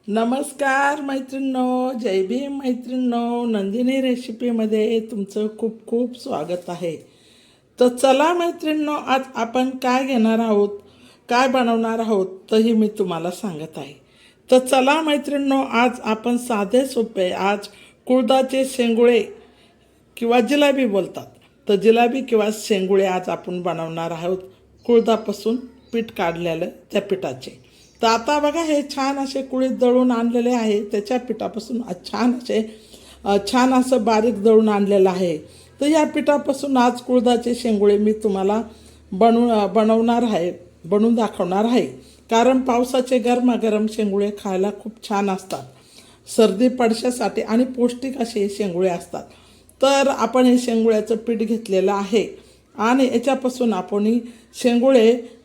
नमस्कार मैत्रिणींनो, जय भीम मैत्रिणींनो. नंदिनी रेसिपीमध्ये तुमचं खूप खूप स्वागत आहे. तर चला मैत्रिणींनो, आज आपण काय घेणार आहोत, काय बनवणार आहोत, तरी मी तुम्हाला सांगत आहे. तर चला मैत्रिणींनो, आज आपण साधे सोपे आज कुळथाचे शेंगुळे किंवा जिलेबी बोलतात, तर जिलेबी किंवा शेंगुळे आज आपण बनवणार आहोत. कुळथापासून पीठ काढलेलं त्या पिठाचे. तर आता बघा, हे छान असे कुळीत दळून आणलेले आहे. त्याच्या पिठापासून छान असं बारीक दळून आणलेलं आहे. तर या पिठापासून आज कुळथाचे शेंगुळे मी तुम्हाला बनवून दाखवणार आहे. कारण पावसाचे गरमागरम शेंगुळे खायला खूप छान असतात. सर्दी पडशासाठी आणि पौष्टिक असे हे शेंगुळे असतात. तर आपण हे शेंगुळ्याचं पीठ घेतलेलं आहे आणि याच्यापासून आपण ही शेंगुळे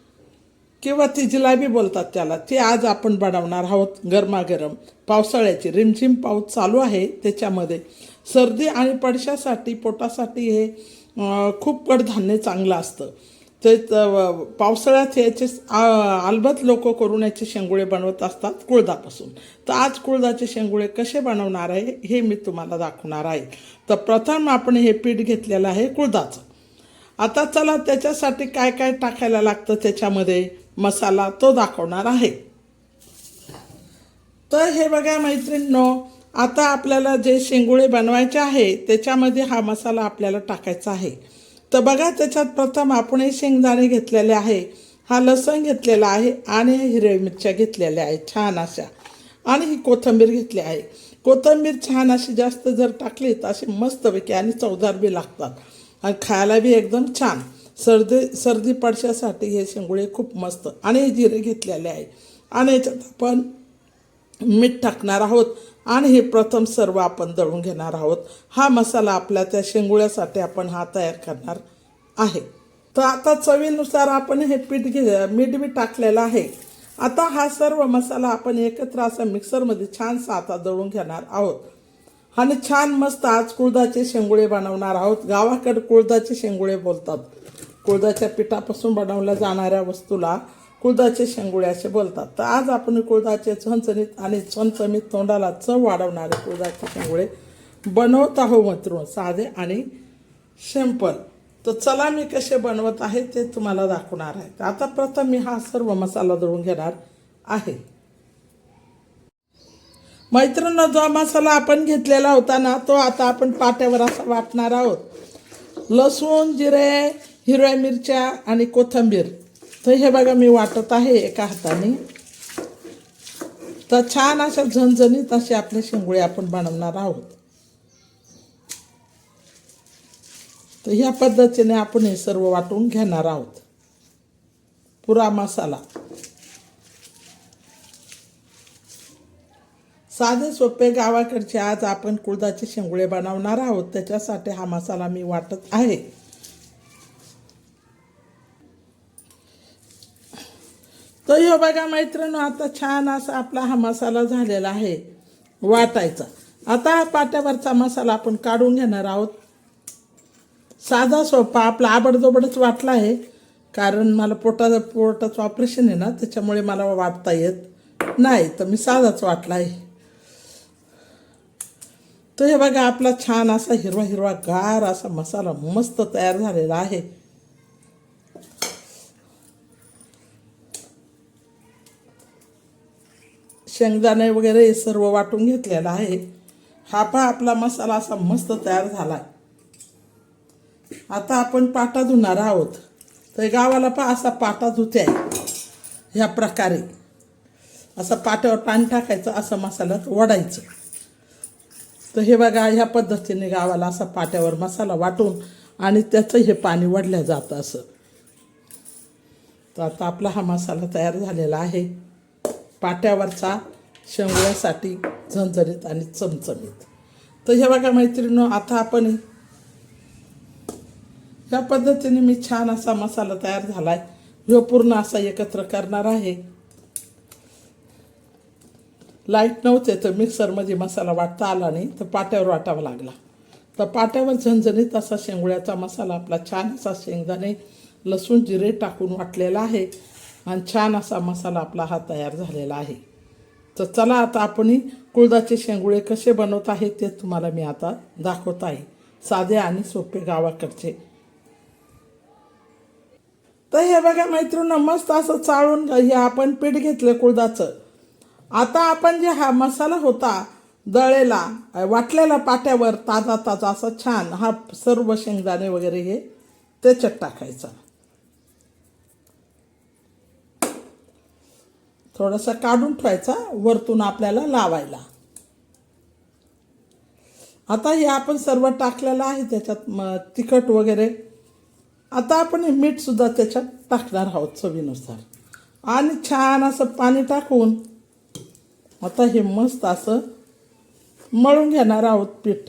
किंवा ती जिलेबी बोलतात त्याला, ती आज आपण बनवणार आहोत. गरमागरम पावसाळ्याची रिमझिम पाऊस चालू आहे, त्याच्यामध्ये सर्दी आणि पडशासाठी पोटासाठी हे खूप कडधान्य चांगलं असतं. ते पावसाळ्यात याचे अलबत लोक करून याचे शेंगुळे बनवत असतात कुळथापासून. तर आज कुळथाचे शेंगुळे कसे बनवणार आहे हे मी तुम्हाला दाखवणार आहे. तर प्रथम आपण हे पीठ घेतलेलं आहे कुळथाचं. आता चला, त्याच्यासाठी काय काय टाकायला लागतं त्याच्यामध्ये मसाला तो दाखवणार आहे. तर हे बघा मैत्रिणींनो, आता आपल्याला जे शेंगुळे बनवायचे आहे त्याच्यामध्ये हा मसाला आपल्याला टाकायचा आहे. तर बघा, त्याच्यात प्रथम आपण हे शेंगदाणे घेतलेले आहे, हा लसूण घेतलेला आहे आणि हिरव्या मिरच्या घेतलेल्या आहेत छान अशा, आणि ही कोथिंबीर घेतली आहे. कोथिंबीर छान अशी जास्त जर टाकली तर अशी मस्तपैकी आणि चवदार बी लागतात आणि खायला बी एकदम छान. सर्दी पडशासाठी हे शेंगुळे खूप मस्त. आणि जिरे घेतलेले आहे आणि याच्यात आपण मीठ टाकणार आहोत आणि हे प्रथम सर्व आपण दळून घेणार आहोत. हा मसाला आपल्या त्या शेंगुळ्यासाठी आपण हा तयार करणार आहे. तर आता चवीनुसार आपण हे मीठ बी टाकलेलं आहे. आता हा सर्व मसाला आपण एकत्र असा मिक्सरमध्ये छानसा आता दळून घेणार आहोत आणि छान मस्त आज कुळथाचे शेंगुळे बनवणार आहोत. गावाकडे कुळथाचे शेंगुळे बोलतात. कुळथाच्या पिठापासून बनवल्या जाणाऱ्या वस्तूला कुळथाचे शेंगुळे असे बोलतात. तर आज आपण कुळथाचे झणझणीत आणि चमचमीत तोंडाला चव वाढवणारे कुळथाचे शेंगुळे बनवत आहोत मित्रांनो, साधे आणि सिंपल. तर चला, मी कसे बनवत आहे ते तुम्हाला दाखवणार आहे. तर आता प्रथम मी हा सर्व मसाला दळून घेणार आहे. मैत्रिणींनो, जो मसाला आपण घेतलेला होता ना, तो आता आपण पाट्यावर असा वाटणार आहोत. लसूण, जिरे, हिरव्या मिरच्या आणि कोथिंबीर. तर हे बघा, मी वाटत आहे एका हाताने. तर छान अशा झणझणीत असे आपले शेंगुळे आपण बनवणार आहोत. तर ह्या पद्धतीने आपण हे सर्व वाटून घेणार आहोत, पुरा मसाला. साधे सोपे गावाकडचे आज आपण कुळथाचे शेंगुळे बनवणार आहोत. त्याच्यासाठी हा मसाला मी वाटत आहे. तर हे बघा मैत्रिणी, आता छान असा आपला हा मसाला झालेला आहे वाटायचा. आता हा पाट्यावरचा मसाला आपण काढून घेणार आहोत. साधा सोपा आपला आबडदोबडच वाटला आहे, कारण मला पोटाचं ऑपरेशन आहे ना, त्याच्यामुळे मला वाटता येत नाही, तर मी साधाच वाटला आहे. तर हे बघा, आपला छान असा हिरवा हिरवा गार असा मसाला मस्त तयार झालेला आहे. शेंगदाणे वगैरे हे सर्व वाटून घेतलेला आहे. हा पहा, आपला मसाला असा मस्त तयार झाला. आता आपण पाटा धुणार आहोत. तर गावाला पहा असा पाटा धुते आहे. ह्या प्रकारे असा पाट्यावर पाणी टाकायचं, असं मसाल्यात ओढायचं. तर हे बघा, ह्या पद्धतीने गावाला असा पाट्यावर मसाला वाटून आणि त्याचं हे पाणी वढलं जातं असं. तर आता आपला हा मसाला तयार झालेला आहे पाट्यावरचा शेंगुळ्यासाठी झणझणीत आणि चमचमीत. तर हे बघा मैत्रिणींनो, आता आपण ह्या पद्धतीने मी छान असा मसाला तयार झाला आहे. ह्यो पूर्ण असा एकत्र करणार आहे. लाईट नव्हते तर मिक्सरमध्ये मसाला वाटता आला नाही, तर पाट्यावर वाटावा लागला. तर पाट्यावर झणझणीत असा शेंगुळ्याचा मसाला आपला छान असा शेंगदाणे, लसूण, जिरे टाकून वाटलेला आहे आणि छान असा मसाला आपला हा तयार झालेला आहे. तर चला आता आपण कुळदाचे शेंगुळे कसे बनवत आहे ते तुम्हाला मी आता दाखवत आहे, साधे आणि सोपे गावाकडचे. तर हे बघा मैत्रिणी, मस्त असं चाळून हे आपण पीठ घेतलं कुळदाचं. आता आपण जे हा मसाला होता दळेला वाटलेला पाट्यावर ताजा ताजा असा छान हा सर्व शेंगदाणे वगैरे हे त्याच्यात टाकायचा. थोडासा काढून ठेवायचा, वरतून आपल्याला लावायला. आता हे आपण सर्व टाकलेलं आहे त्याच्यात, तिखट वगैरे. आता आपण हे मीठ सुद्धा त्याच्यात टाकणार आहोत चवीनुसार, आणि छान असं पाणी टाकून आता हे मस्त असं मळून घेणार आहोत पीठ.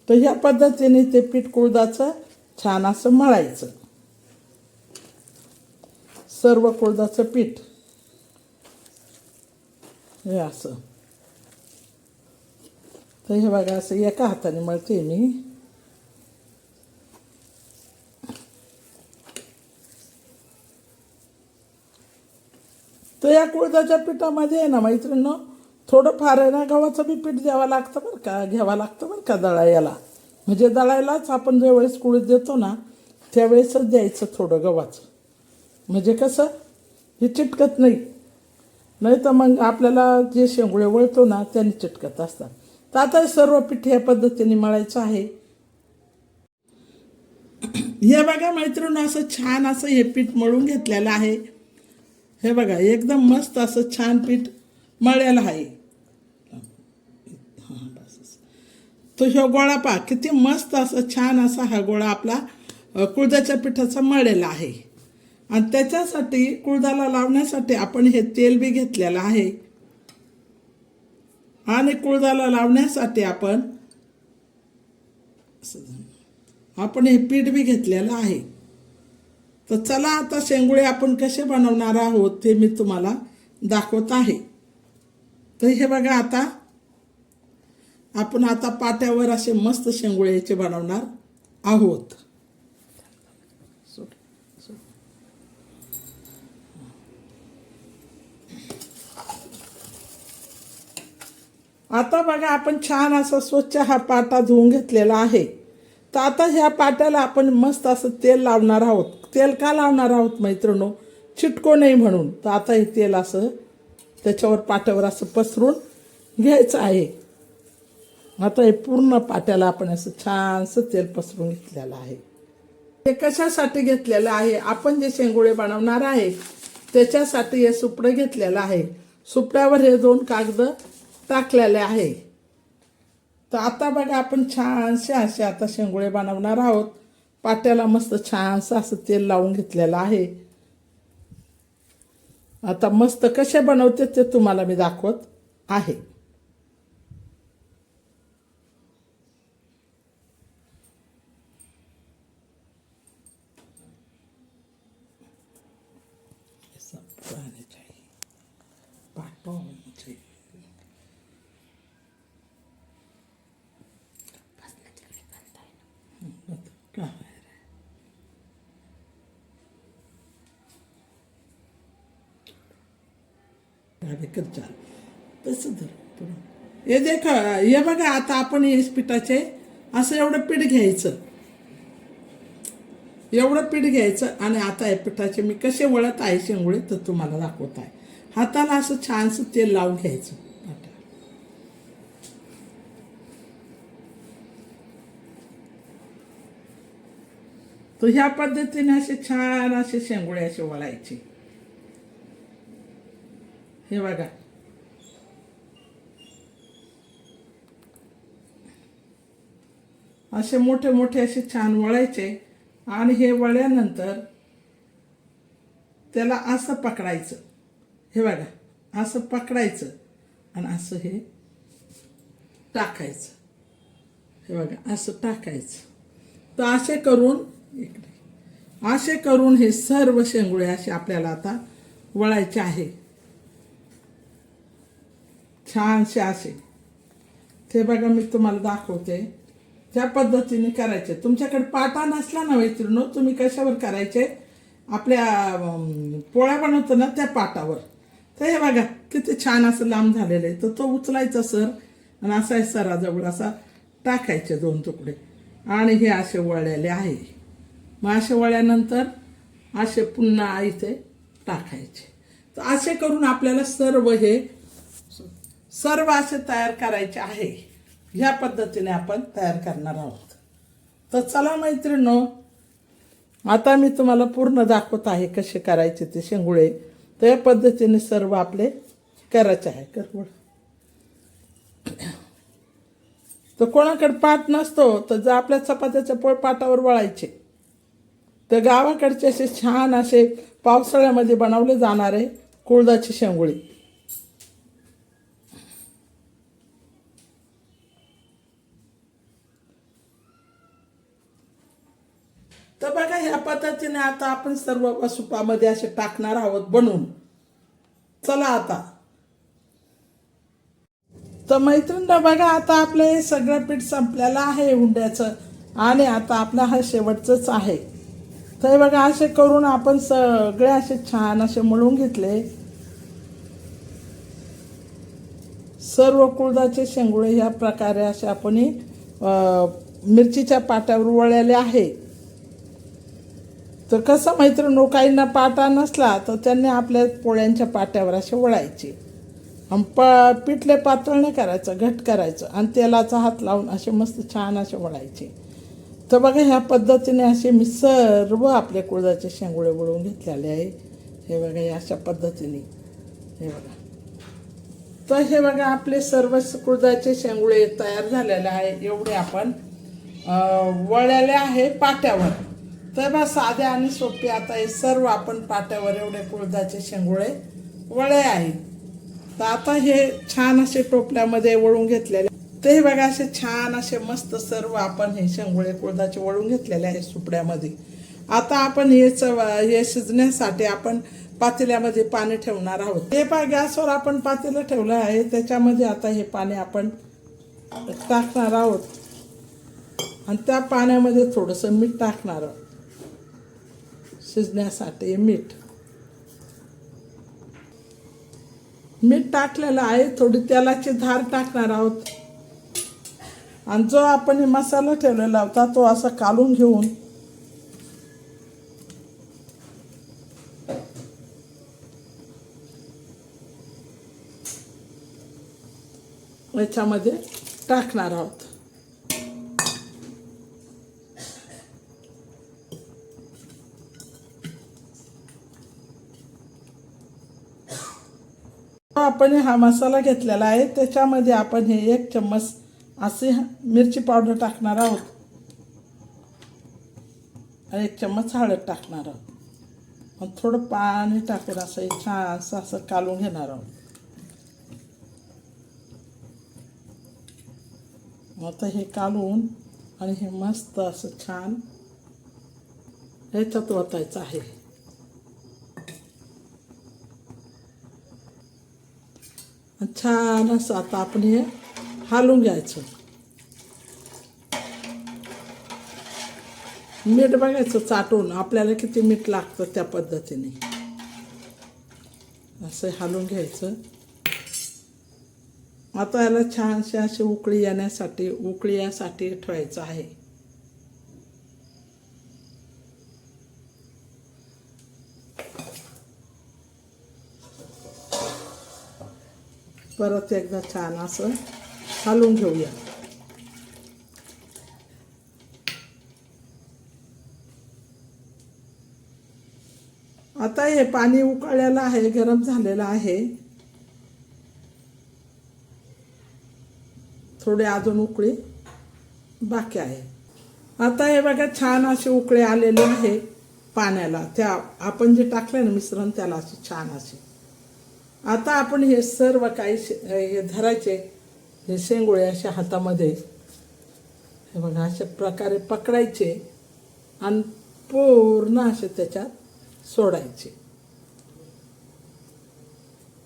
तर ह्या पद्धतीने ते पीठ कुळदाचं छान असं मळायचं, सर्व कुळदाचं पीठ हे असं. तर हे बघा असं एका हाताने मळते मी. तर या कुळदाच्या पिठामध्ये आहे ना मैत्रिणींनो, थोडंफार आहे ना गव्हाचं बी पीठ घ्यावं लागतं बरं का दळायला. म्हणजे दळायलाच आपण ज्यावेळेस कुळीत देतो ना त्यावेळेसच द्यायचं थोडं गव्हाचं, म्हणजे कसं हे चिटकत नाही तर मग आपल्याला जे शेंगुळे वळतो ना त्यांनी चिटकत असतात. तर आता सर्व पीठ या पद्धतीने मळायचं आहे. हे बघा मैत्रिणी, असं छान असं हे पीठ मळून घेतलेलं आहे. हे बघा एकदम मस्त असं छान पीठ मळलेलं आहे. तो ह्यो गोळा पहा किती मस्त असं छान असा हा गोळा आपला कुळदाच्या पिठाचा मळलेला आहे. आणि त्याच्यासाठी कुळदाला लावण्यासाठी आपण हे तेल बी घेतलेलं आहे, आणि कुळदाला लावण्यासाठी आपण हे पीठ बी घेतलेलं आहे. तर चला आता शेंगुळे आपण कसे बनवणार आहोत ते मी तुम्हाला दाखवत आहे. तर हे बघा, आपण आता पाट्यावर असे मस्त शेंगुळे याचे बनवणार आहोत. आता बघा आपण छान असा स्वच्छ हा पाटा धुवून घेतलेला आहे. तर आता ह्या पाट्याला आपण मस्त असं तेल लावणार आहोत. तेल का लावणार आहोत मैत्रिणो? चिटको नाही म्हणून. तर आता हे तेल असं त्याच्यावर पाट्यावर असं पसरून घ्यायचं आहे. आता हे पूर्ण पाट्याला आपण असं छानसं तेल पसरून घेतलेलं आहे. हे कशासाठी घेतलेलं आहे? आपण जे शेंगुळे बनवणार आहे त्याच्यासाठी हे सुपडं घेतलेलं आहे. सुपड्यावर हे 2 कागद टाकलेले आहे. तर आता बघा आपण छानसे असे आता शेंगुळे बनवणार आहोत. पाट्याला मस्त छानसं असं तेल लावून घेतलेलं आहे. आता मस्त कसे बनवते ते तुम्हाला मी दाखवत आहे. हे देख, हे बघा आता आपण हे पिठाचे असं एवढं पीठ घ्यायचं, आणि आता या पिठाचे मी कसे वळत आहे शेंगुळे तर तुम्हाला दाखवत आहे. हाताला असं छानसं तेल लावून घ्यायचं. तर ह्या पद्धतीने असे छान असे शेंगुळे असे वळायचे. हे बघा, असे मोठे मोठे असे छान वळायचे. आणि हे वळल्यानंतर त्याला असं पकडायचं. हे बघा, असं पकडायचं आणि असं हे टाकायचं. हे बघा असं टाकायचं. तर असे करून हे सर्व शेंगुळे असे आपल्याला आता वळायचे आहे छानसे असे. ते बघा मी तुम्हाला दाखवते त्या पद्धतीने करायचे. तुमच्याकडे पाटा नसला ना मैत्रिणींनो, तुम्ही कशावर करायचे? आपल्या पोळ्या बनवतो ना त्या पाटावर. तर हे बघा किती छान असं लांब झालेलं आहे. तर तो उचलायचा सर आणि असा सराजवळ असा टाकायचे 2 तुकडे आणि हे असे वळलेले आहे. मग असे वळल्यानंतर असे पुन्हा इथे टाकायचे. तर असे करून आपल्याला सर्व असे तयार करायचे आहे. ह्या पद्धतीने आपण तयार करणार आहोत. तर चला मैत्रिणींनो, आता मी तुम्हाला पूर्ण दाखवत आहे कसे करायचे ते शेंगुळे. तर या पद्धतीने सर्व आपले करायचे आहे. तर कोणाकडे पाट नसतो तर जर आपल्या चपात्याच्या पोळपाटावर वळायचे. तर गावाकडचे असे छान असे पावसाळ्यामध्ये बनवले जाणारे कुळदाची शेंगुळी. तर बघा ह्या पद्धतीने आता आपण सर्व सुपामध्ये असे टाकणार आहोत बनवून. चला आता. तर मैत्रिणींना बघा आता आपलं हे सगळं पीठ संपलेलं आहे हुंड्याचं आणि आता आपला हा शेवटचंच आहे. तर बघा असे करून आपण सगळे असे छान असे मळून घेतले. सर्व कुळदाचे शेंगुळे ह्या प्रकारे असे आपण मिरचीच्या पाट्यावर वळलेले आहे. तर कसं मैत्रिणींनो, काहींना पाटा नसला तर त्यांनी आपल्या पोळ्यांच्या पाट्यावर असे वळायचे. पिठले पातळ नाही करायचं, घट करायचं आणि तेलाचा हात लावून असे मस्त छान असे वळायचे. तर बघा ह्या पद्धतीने असे मी सर्व आपले कुळदाचे शेंगुळे वळून घेतलेले आहे. हे बघा या अशा पद्धतीने हे बघा. तर हे बघा आपले सर्व कुळदाचे शेंगुळे तयार झालेले आहे. एवढे आपण वळलेले आहे पाट्यावर. तर बघा साधे आणि सोपे आता हे सर्व आपण पाट्यावर एवढे कुळदाचे शेंगुळे वळे आहेत. तर आता हे छान असे टोपल्यामध्ये वळून घेतलेले. ते बघा असे छान असे मस्त सर्व आपण हे शेंगुळे कुळदाचे वळून घेतलेले आहे सुपड्यामध्ये. आता आपण हे शिजण्यासाठी आपण पातेल्यामध्ये पाणी ठेवणार आहोत. हे पहा गॅसवर आपण पातेलं ठेवलं आहे. त्याच्यामध्ये आता हे पाणी आपण टाकणार आहोत आणि त्या पाण्यामध्ये थोडंसं मीठ टाकणार आहोत शिजण्यासाठी. मीठ टाकलेलं आहे. थोडी तेलाची धार टाकणार आहोत आणि जो आपण हे मसाला ठेवलेला होता तो असा काढून घेऊन याच्यामध्ये टाकणार आहोत. आपण हा मसाला घेतलेला आहे. त्याच्यामध्ये आपण हे 1 चम्मच असे मिरची पावडर टाकणार आहोत आणि 1 चम्मच हळद टाकणार आहोत आणि थोडं पाणी टाकून असं छान असं कालून घेणार आहोत. आता हे कालून आणि हे मस्त असं छान ह्याच्यात ओतायचं आहे. छान असं आता आपण हे हालून घ्यायचं. मीठ बघायचं चाटून आपल्याला किती मीठ लागतं त्या पद्धतीने असं हालून घ्यायचं. आता याला छानसे असे उकळी यासाठी ठेवायचं आहे. परत एकदा छान असं हालून घेऊया. आता हे पाणी उकळलेलं आहे, गरम झालेलं आहे. थोडे अजून उकळी बाकी आहे. आता हे बघा छान असे उकळे आलेले आहे पाण्याला. त्या आपण जे टाकलं ना मिश्रण त्याला असे छान असे. आता आपण हे सर्व काही हे धरायचे हे शेंगुळे अशा हातामध्ये हे बघा अशा प्रकारे पकडायचे आणि पूर्ण असे त्याच्यात सोडायचे.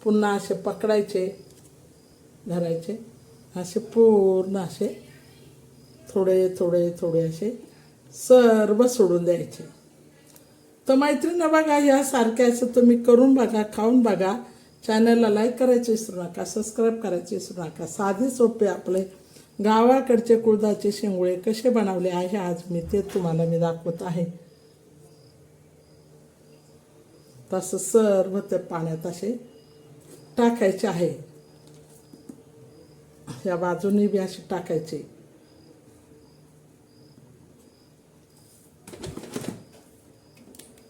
पुन्हा असे पकडायचे, धरायचे, असे पूर्ण असे थोडे थोडे थोडे असे सर्व सोडून द्यायचे. तर मैत्रिणी बघा यासारखे असं तुम्ही करून बघा, खाऊन बघा. चॅनलला लाईक करायचं विसरू नका, सबस्क्राईब करायचं विसरू नका. साधे सोपे आपले गावाकडचे कुळदाचे शेंगुळे कसे बनवले आहे आज ते तुम्हाला मी दाखवत आहे. तसं सर्व ते पाण्यात असे टाकायचे आहे. या बाजूने बी असे टाकायचे.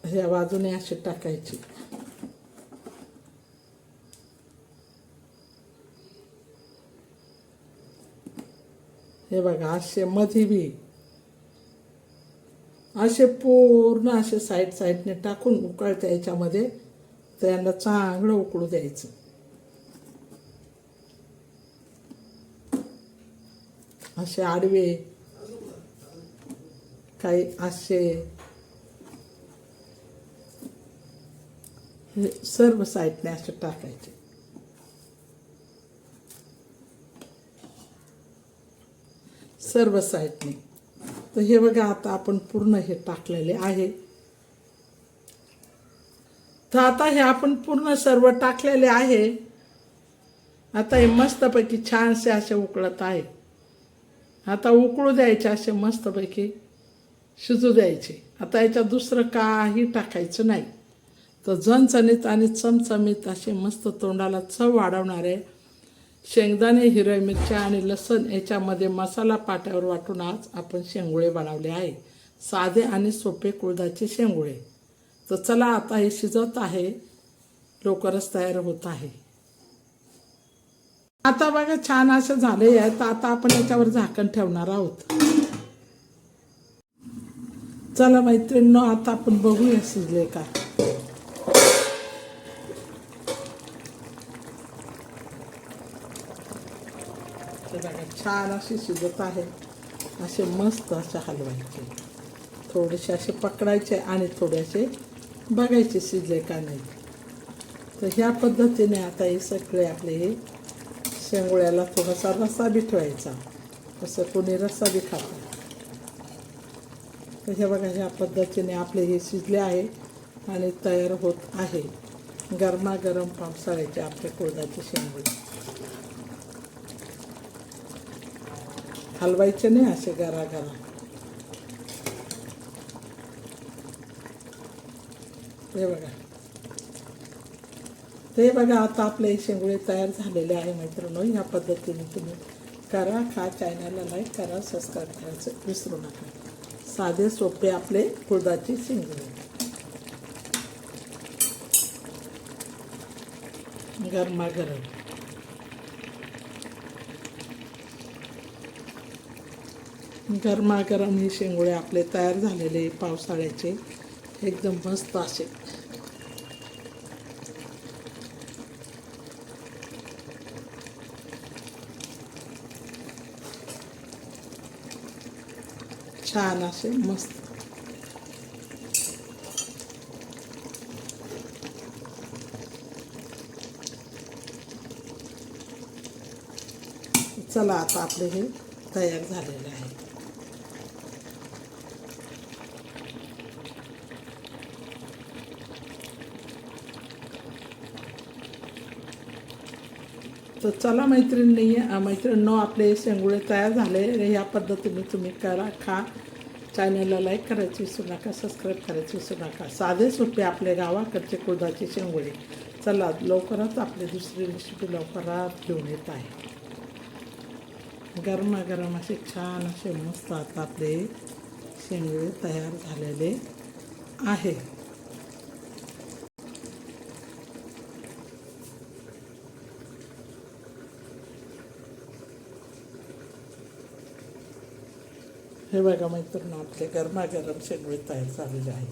ह्या बाजूने असे टाकायचे. हे बघा असे मध्ये बी असे पूर्ण असे साईडने टाकून उकळते याच्यामध्ये. त्यांना चांगलं उकळू द्यायचं. असे आडवे काही असे सर्व साईडने असे टाकायचे. सर्व साईडने. तर हे बघा आता आपण पूर्ण हे टाकलेले आहे. तर आता हे आपण पूर्ण सर्व टाकलेले आहे. आता हे मस्तपैकी छानसे असे उकळत आहे. आता उकळू द्यायचे असे मस्तपैकी शिजू द्यायचे. आता याच्यात दुसरं काही टाकायचं नाही. तर झणझणीत आणि चमचमीत असे मस्त तोंडाला चव वाढवणारे शेंगदाणे, हिरव्या मिरच्या आणि लसूण याच्यामध्ये मसाला पाट्यावर वाटून आज आपण शेंगुळे बनवले आहे. साधे आणि सोपे कुळदाचे शेंगुळे. तर चला आता हे शिजत आहे, लवकरच तयार होत आहे. आता बघा छान असं झाले आहे. तर आता आपण याच्यावर झाकण ठेवणार आहोत. चला मैत्रिणींनो, आता आपण बघूया शिजले का. छान असे शिजत आहे. असे मस्त असे हलवायचे. थोडेसे असे पकडायचे आणि थोडेसे बघायचे शिजले का नाही. तर ह्या पद्धतीने आता हे सगळे आपले हे शेंगुळ्याला थोडासा रस्सा बी ठेवायचा. असं कोणी रस्सा बी खातं. तर हे बघा ह्या पद्धतीने आपले हे शिजले आहे आणि तयार होत आहे गरमागरम पावसाळ्याचे आपले कुळदाचे शेंगुळे. हलवायचे नाही असे गरा. हे बघा. ते बघा आता आपले शेंगुळे तयार झालेले आहे मैत्रिणींनो. ह्या पद्धतीने तुम्ही करा, खा. चॅनलला लाईक करा, सबस्क्राईब करायचं विसरू नका. साधे सोपे आपले कुळदाचे शेंगुळे गरमागरम. गरमागरम हे शेंगुळे आपले तयार झालेले पावसाळ्याचे एकदम मस्त असे. छान असे मस्त. चला आता आपले हे तयार झालेले आहे. तर चला मैत्रिणींनो आपले शेंगुळे तयार झाले. ह्या पद्धतीने तुम्ही करा, खा. चॅनलला लाईक करायची विसरू नका, सबस्क्राईब करायची विसरू नका. साधे सोपे आपले गावाकडचे कुळदाचे शेंगुळे. चला लवकरच आपली दुसरी रेसिपी लवकरात घेऊन येत आहे. गरमागरम असे छान असे मस्त आता आपले शेंगुळे तयार झालेले आहे. हे बघा मैत्रिणी आपले गरमागरम शेंगुळे तयार झालेले आहे.